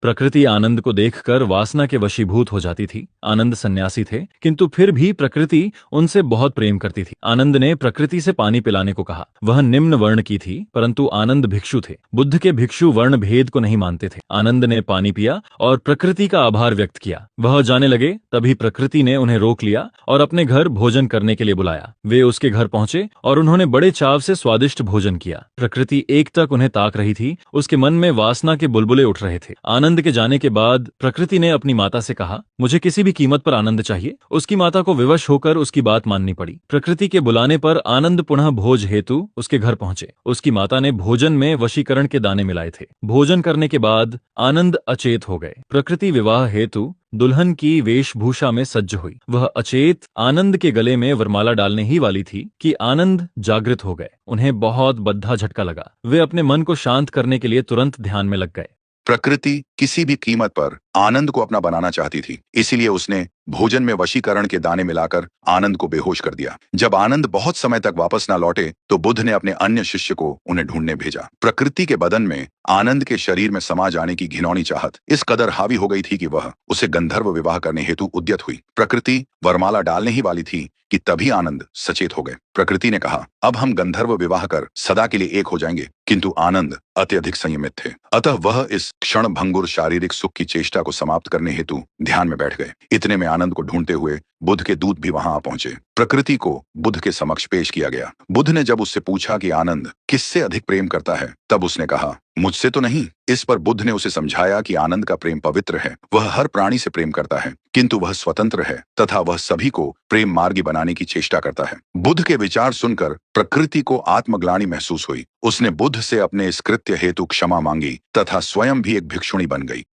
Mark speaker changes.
Speaker 1: प्रकृति आनंद को देखकर वासना के वशीभूत हो जाती थी। आनंद सन्यासी थे, किंतु फिर भी प्रकृति उनसे बहुत प्रेम करती थी। आनंद ने प्रकृति से पानी पिलाने को कहा। वह निम्न वर्ण की थी, परंतु आनंद भिक्षु थे। बुद्ध के भिक्षु वर्ण भेद को नहीं मानते थे। आनंद ने पानी पिया और प्रकृति का आभार व्यक्त किया। वह जाने लगे, तभी प्रकृति ने उन्हें रोक लिया और अपने घर भोजन करने के लिए बुलाया। वे उसके घर पहुंचे और उन्होंने बड़े चाव से स्वादिष्ट भोजन किया। प्रकृति एक तक उन्हें ताक रही थी। उसके मन में वासना के बुलबुले उठ रहे थे। आनंद के जाने के बाद प्रकृति ने अपनी माता से कहा, मुझे किसी भी कीमत पर आनंद चाहिए। उसकी माता को विवश होकर उसकी बात माननी पड़ी। प्रकृति के बुलाने पर आनंद पुनः भोज हेतु उसके घर पहुंचे। उसकी माता ने भोजन में वशीकरण के दाने मिलाए थे। भोजन करने के बाद आनंद अचेत हो गए। प्रकृति विवाह हेतु दुल्हन की वेशभूषा में सज्ज हुई। वह अचेत आनंद के गले में वरमाला डालने ही वाली थी कि आनंद जागृत हो गए। उन्हें बहुत बद्धा झटका लगा। वे अपने मन को शांत करने के लिए तुरंत ध्यान में लग गए।
Speaker 2: प्रकृति किसी भी कीमत पर आनंद को अपना बनाना चाहती थी, इसीलिए उसने भोजन में वशीकरण के दाने मिलाकर आनंद को बेहोश कर दिया। जब आनंद बहुत समय तक वापस ना लौटे तो बुद्ध ने अपने अन्य शिष्य को उन्हें ढूंढने भेजा। प्रकृति के बदन में आनंद के शरीर में समा जाने की घिनौनी चाहत इस कदर हावी हो गई थी कि वह उसे गंधर्व विवाह करने हेतु उद्यत हुई। प्रकृति वरमाला डालने ही वाली थी कि तभी आनंद सचेत हो गए। प्रकृति ने कहा, अब हम गंधर्व विवाह कर सदा के लिए एक हो जाएंगे। किंतु आनंद अत्यधिक संयमित थे, अतः वह इस क्षण भंगुर शारीरिक सुख की चेष्टा को समाप्त करने हेतु ध्यान में बैठ गए। इतने में आनंद को ढूंढते हुए बुद्ध के दूत भी वहां आ पहुंचे। प्रकृति को बुद्ध के समक्ष पेश किया गया। बुद्ध ने जब उससे पूछा कि आनंद किससे अधिक प्रेम करता है, तब उसने कहा, मुझसे तो नहीं। इस पर बुद्ध ने उसे समझाया कि आनंद का प्रेम पवित्र है। वह हर प्राणी से प्रेम करता है, किंतु वह स्वतंत्र है तथा वह सभी को प्रेम मार्गी बनाने की चेष्टा करता है। बुद्ध के विचार सुनकर प्रकृति को आत्मग्लानि महसूस हुई। उसने बुद्ध से अपने इस कृत्य हेतु क्षमा मांगी तथा स्वयं भी एक भिक्षुणी बन गई।